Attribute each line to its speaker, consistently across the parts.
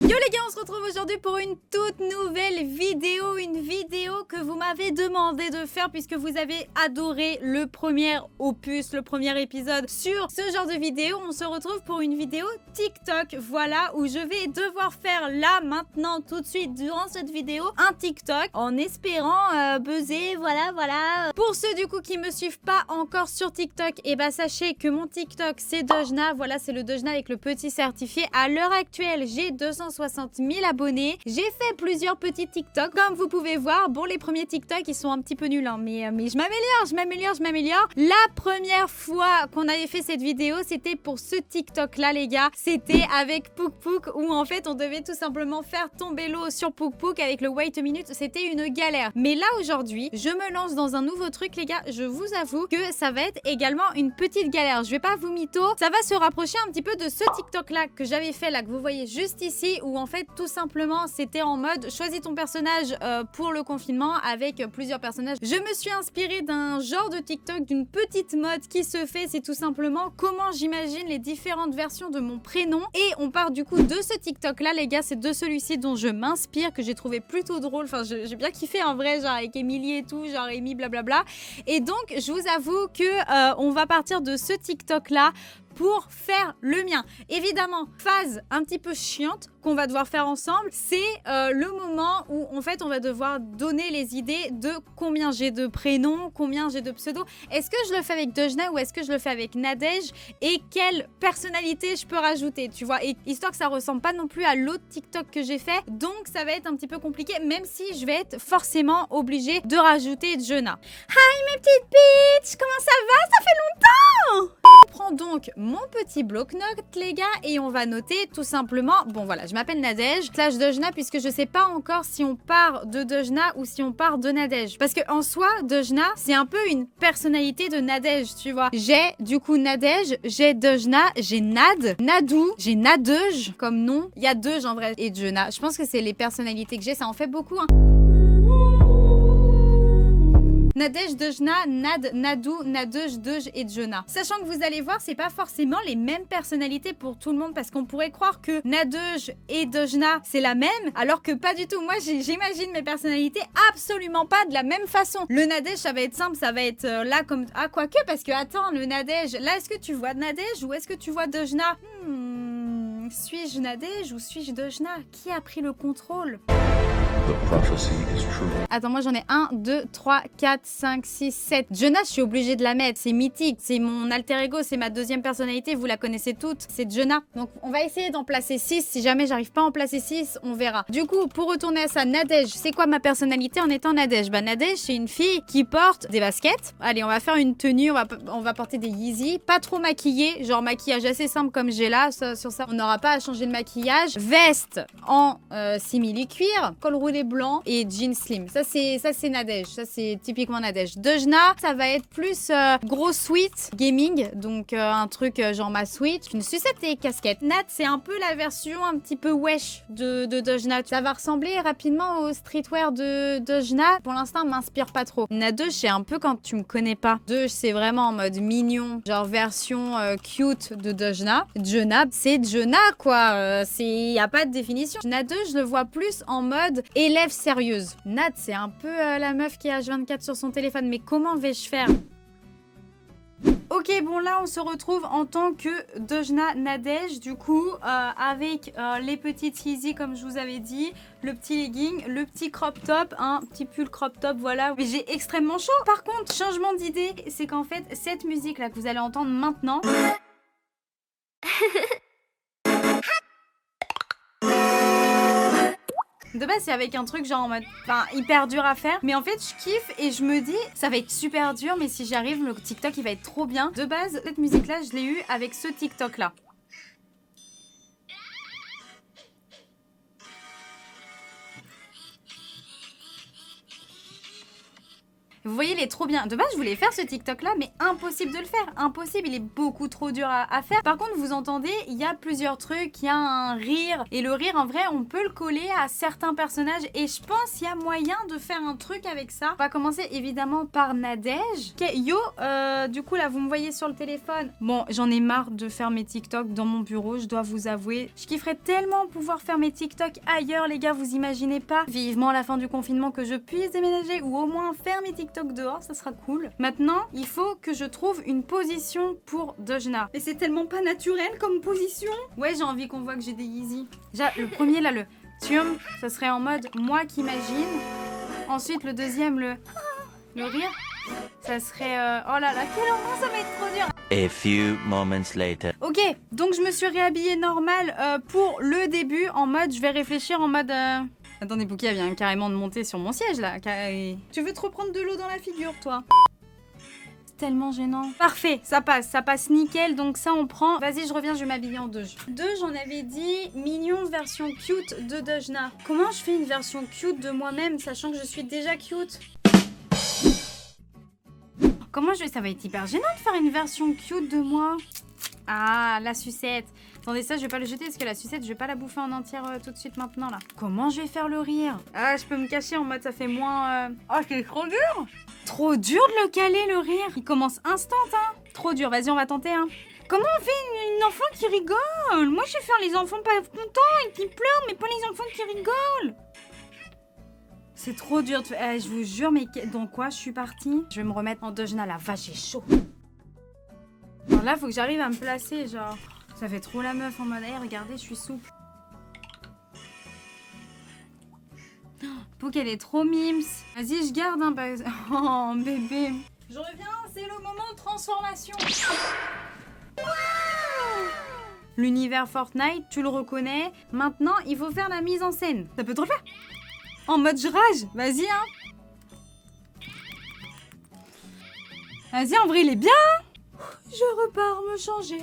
Speaker 1: Yo les gars, on se retrouve aujourd'hui pour une toute nouvelle vidéo, une vidéo que vous m'avez demandé de faire puisque vous avez adoré le premier opus, le premier épisode. Sur ce genre de vidéo, on se retrouve pour une vidéo TikTok, voilà, où je vais devoir faire là, maintenant, tout de suite, durant cette vidéo, un TikTok en espérant buzzer, voilà. Pour ceux du coup qui me suivent pas encore sur TikTok, et bah sachez que mon TikTok c'est Dojna, voilà, c'est le Dojna avec le petit certifié. À l'heure actuelle, j'ai 260 000 abonnés. J'ai fait plusieurs petits TikTok, comme vous pouvez voir. Bon, les premiers TikTok, ils sont un petit peu nuls, hein, mais je m'améliore. La première fois qu'on avait fait cette vidéo, c'était pour ce TikTok-là, les gars. C'était avec Pouk Pouk, où en fait, on devait tout simplement faire tomber l'eau sur Pouk Pouk avec le wait a minute. C'était une galère. Mais là, aujourd'hui, je me lance dans un nouveau truc, les gars. Je vous avoue que ça va être également une petite galère. Je vais pas vous mytho. Ça va se rapprocher un petit peu de ce TikTok-là que j'avais fait, là, que vous voyez juste ici, où en fait, tout simplement, c'était en mode choisis ton personnage pour le confinement avec plusieurs personnages. Je me suis inspirée d'un genre de TikTok, d'une petite mode qui se fait, c'est tout simplement comment j'imagine les différentes versions de mon prénom. Et on part du coup de ce TikTok-là, les gars, c'est de celui-ci dont je m'inspire, que j'ai trouvé plutôt drôle. Enfin, j'ai bien kiffé en vrai, genre avec Émilie et tout, genre Amy, blablabla. Et donc, je vous avoue que on va partir de ce TikTok-là pour faire le mien. Évidemment, phase un petit peu chiante qu'on va devoir faire ensemble, c'est le moment où en fait on va devoir donner les idées de combien j'ai de prénoms, combien j'ai de pseudos. Est-ce que je le fais avec Dojna ou est-ce que je le fais avec Nadège et quelle personnalité je peux rajouter, tu vois, et histoire que ça ressemble pas non plus à l'autre TikTok que j'ai fait. Donc ça va être un petit peu compliqué, même si je vais être forcément obligée de rajouter Djona. Hi mes petites bitches, comment ça va? Ça fait longtemps! On prend donc mon petit bloc-notes, les gars, et on va noter tout simplement, bon voilà, je m'appelle Nadège / Dojna puisque je sais pas encore si on part de Dojna ou si on part de Nadège. Parce que en soi, Dojna, c'est un peu une personnalité de Nadège, tu vois. J'ai du coup Nadège, j'ai Dojna, j'ai Nad, Nadou, j'ai Nadeuge comme nom. Il y a Deuge en vrai et Djona. Je pense que c'est les personnalités que j'ai, ça en fait beaucoup, hein. Nadège, Dojna, Nad, Nadou, Nadeuge, Deuge et Djona. Sachant que vous allez voir, c'est pas forcément les mêmes personnalités pour tout le monde parce qu'on pourrait croire que Nadeuge et Dojna, c'est la même, alors que pas du tout. Moi, j'imagine mes personnalités absolument pas de la même façon. Le Nadège, ça va être simple, ça va être là comme... Ah, quoique, parce que attends, le Nadège, là, est-ce que tu vois Nadège ou est-ce que tu vois Dojna? Suis-je Nadège ou suis-je Dojna? Qui a pris le contrôle? Attends, moi j'en ai 1, 2, 3, 4, 5, 6, 7. Djona, je suis obligée de la mettre. C'est mythique, c'est mon alter ego, c'est ma deuxième personnalité. Vous la connaissez toutes, c'est Djona. Donc on va essayer d'en placer 6. Si jamais j'arrive pas à en placer 6, on verra. Du coup, pour retourner à ça, Nadège, c'est quoi ma personnalité en étant Nadège? Bah Nadège, c'est une fille qui porte des baskets. Allez, on va faire une tenue, on va porter des Yeezy. Pas trop maquillée, genre maquillage assez simple comme j'ai là. Sur ça, on n'aura pas à changer de maquillage. Veste en simili-cuir, col roulé blanc et jean slim. Ça c'est Nadège, ça c'est typiquement Nadège. Dojna, ça va être plus gros sweat gaming, donc un truc genre ma Switch, une sucette et casquette. Nad, c'est un peu la version un petit peu wesh de Dojna. Ça va ressembler rapidement au streetwear de Dojna. Pour l'instant, m'inspire pas trop. Nadeuge, c'est un peu quand tu me connais pas. Deuge, c'est vraiment en mode mignon, genre version cute de Dojna. Djona, c'est Djona quoi. Y a pas de définition. Nadeuge, je le vois plus en mode élève sérieuse. Nad, c'est un peu la meuf qui est H24 sur son téléphone. Mais comment vais-je faire? Ok, bon là on se retrouve en tant que Dojna Nadège, du coup, avec les petites Yeezy comme je vous avais dit, le petit legging, le petit crop top, un petit pull crop top, voilà. Mais j'ai extrêmement chaud. Par contre, changement d'idée, c'est qu'en fait, cette musique là que vous allez entendre maintenant... De base, c'est avec un truc genre en mode, enfin, hyper dur à faire. Mais en fait, je kiffe et je me dis, ça va être super dur, mais si j'y arrive, le TikTok, il va être trop bien. De base, cette musique-là, je l'ai eue avec ce TikTok-là. Vous voyez, il est trop bien. De base, je voulais faire ce TikTok là, mais impossible de le faire. Impossible, il est beaucoup trop dur à faire. Par contre, vous entendez, il y a plusieurs trucs, il y a un rire. Et le rire, en vrai, on peut le coller à certains personnages. Et je pense qu'il y a moyen de faire un truc avec ça. On va commencer évidemment par Nadège. Ok, yo, du coup là, vous me voyez sur le téléphone. Bon, j'en ai marre de faire mes TikTok dans mon bureau, je dois vous avouer. Je kifferais tellement pouvoir faire mes TikTok ailleurs, les gars, vous imaginez pas. Vivement la fin du confinement que je puisse déménager ou au moins faire mes TikTok dehors, ça sera cool. Maintenant, il faut que je trouve une position pour Dojna. Mais c'est tellement pas naturel comme position. Ouais, j'ai envie qu'on voit que j'ai des Yeezy. Le premier là, le tium, ça serait en mode moi qui imagine. Ensuite, le deuxième, le rire. Ça serait... Oh là là, quel endroit, ça va être trop dur.
Speaker 2: A few moments later.
Speaker 1: Ok, donc je me suis réhabillée normal pour le début, en mode, je vais réfléchir en mode... Attendez, Pouki, elle vient carrément de monter sur mon siège, là. Tu veux te reprendre de l'eau dans la figure, toi? C'est tellement gênant. Parfait, ça passe nickel, donc ça, on prend... Vas-y, je reviens, je vais m'habiller en Doge. J'en avais dit, mignon version cute de Dojna. Comment je fais une version cute de moi-même, sachant que je suis déjà cute? Comment je vais... Ça va être hyper gênant de faire une version cute de moi. Ah, la sucette. Attendez, ça, je vais pas le jeter parce que la sucette, je vais pas la bouffer en entière tout de suite maintenant, là. Comment je vais faire le rire? Ah, je peux me cacher en mode ça fait moins... Oh, c'est trop dur. Trop dur de le caler, le rire. Il commence instant, hein. Trop dur. Vas-y, on va tenter, hein. Comment on fait une enfant qui rigole? Moi, je sais faire les enfants pas contents et qui pleurent, mais pas les enfants qui rigolent. C'est trop dur. Je vous jure, mais dans quoi je suis partie? Je vais me remettre en Dojna, la vache, j'ai chaud. Alors là, faut que j'arrive à me placer, genre... Ça fait trop la meuf en mode, hey, regardez, je suis souple. Pouk, elle est trop mims. Vas-y, je garde, hein, oh, bébé. Je reviens, c'est le moment de transformation. L'univers Fortnite, tu le reconnais. Maintenant, il faut faire la mise en scène. Ça peut te le faire? En mode je rage. Vas-y, hein. Vas-y, en vrai, il est bien. Je repars me changer.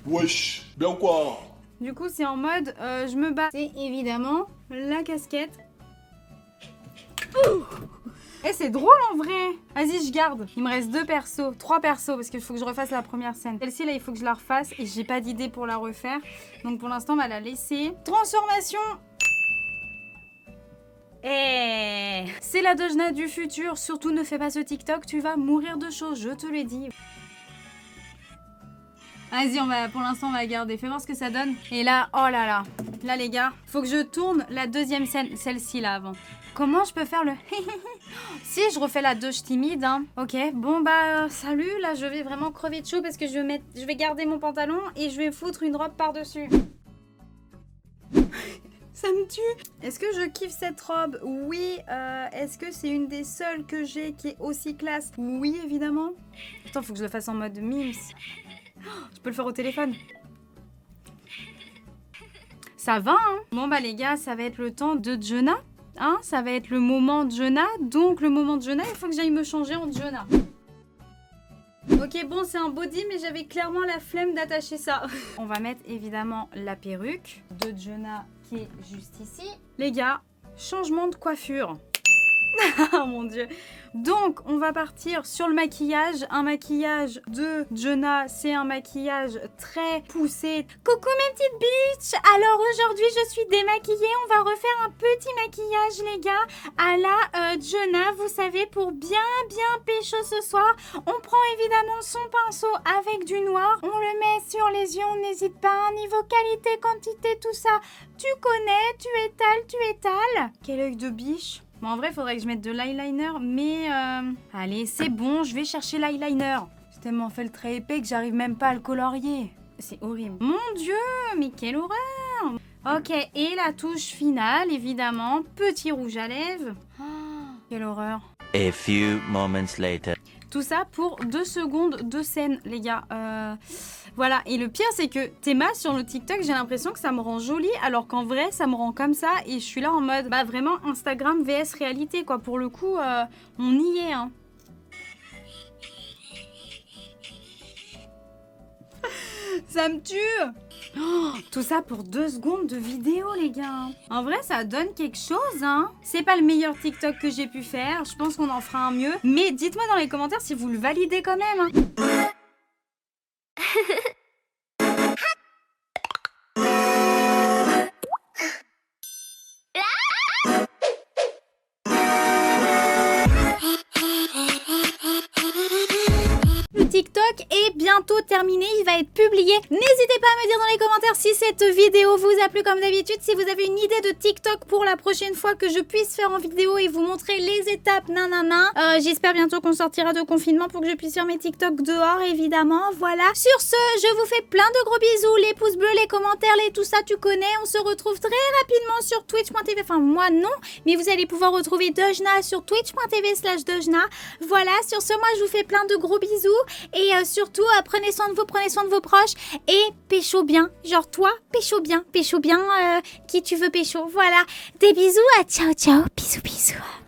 Speaker 3: Wesh, bien ou quoi?
Speaker 1: Du coup, c'est en mode, je me bats. C'est évidemment la casquette. Eh, c'est drôle en vrai. Vas-y, je garde. Il me reste 3 persos, parce qu'il faut que je refasse la première scène. Celle-ci, là, il faut que je la refasse et j'ai pas d'idée pour la refaire. Donc pour l'instant, on va la laisser. Transformation. Eh, c'est la Dojna du futur. Surtout, ne fais pas ce TikTok, tu vas mourir de chaud, je te le dis. Vas-y, pour l'instant, on va garder. Fais voir ce que ça donne. Et là, oh là là. Là, les gars, faut que je tourne la deuxième scène, celle-ci, là, avant. Comment je peux faire le... Si, je refais la Doge timide, hein. Ok, bon, bah, salut. Là, je vais vraiment crever de chaud parce que je vais garder mon pantalon et je vais foutre une robe par-dessus. Ça me tue. Est-ce que je kiffe cette robe? Oui. Est-ce que c'est une des seules que j'ai qui est aussi classe? Oui, évidemment. Attends, faut que je le fasse en mode mims. Je peux le faire au téléphone. Ça va, hein? Bon, bah, les gars, ça va être le temps de Dojna. Hein? Ça va être le moment de Dojna. Donc, le moment de Dojna, il faut que j'aille me changer en Dojna. Ok, bon, c'est un body, mais j'avais clairement la flemme d'attacher ça. On va mettre, évidemment, la perruque de Dojna qui est juste ici. Les gars, changement de coiffure. Oh mon dieu. Donc, on va partir sur le maquillage. Un maquillage de Dojna, c'est un maquillage très poussé. Coucou mes petites bitches. Alors aujourd'hui, je suis démaquillée. On va refaire un petit maquillage, les gars, à la Dojna. Vous savez, pour bien pécho ce soir, on prend évidemment son pinceau avec du noir. On le met sur les yeux, on n'hésite pas. Niveau qualité, quantité, tout ça, tu connais. Tu étales. Quel œil de biche. Bon, en vrai, il faudrait que je mette de l'eyeliner, mais... Allez, c'est bon, je vais chercher l'eyeliner. J'ai tellement fait le trait épais que j'arrive même pas à le colorier. C'est horrible. Mon Dieu, mais quelle horreur! Ok, et la touche finale, évidemment. Petit rouge à lèvres. Oh, quelle horreur.
Speaker 2: A few moments later.
Speaker 1: Tout ça pour 2 secondes de scène, les gars. Voilà, et le pire, c'est que Théma, sur le TikTok, j'ai l'impression que ça me rend jolie, alors qu'en vrai, ça me rend comme ça, et je suis là en mode, bah vraiment, Instagram vs réalité, quoi. Pour le coup, on y est, hein. Ça me tue. Tout ça pour 2 secondes de vidéo, les gars. En vrai, ça donne quelque chose, hein. C'est pas le meilleur TikTok que j'ai pu faire. Je pense qu'on en fera un mieux. Mais dites-moi dans les commentaires si vous le validez quand même, hein. TikTok est bientôt terminé, il va être publié. N'hésitez pas à me dire dans les commentaires si cette vidéo vous a plu comme d'habitude, si vous avez une idée de TikTok pour la prochaine fois que je puisse faire en vidéo et vous montrer les étapes, nanana. J'espère bientôt qu'on sortira de confinement pour que je puisse faire mes TikTok dehors, évidemment. Voilà. Sur ce, je vous fais plein de gros bisous, les pouces bleus, les commentaires, les tout ça, tu connais. On se retrouve très rapidement sur twitch.tv. Enfin, moi non, mais vous allez pouvoir retrouver Dojna sur twitch.tv/Dojna. Voilà, sur ce, moi je vous fais plein de gros bisous. Et surtout, prenez soin de vous, prenez soin de vos proches et pécho bien. Genre toi, pécho bien qui tu veux pécho. Voilà, des bisous, ciao ciao, bisous bisous.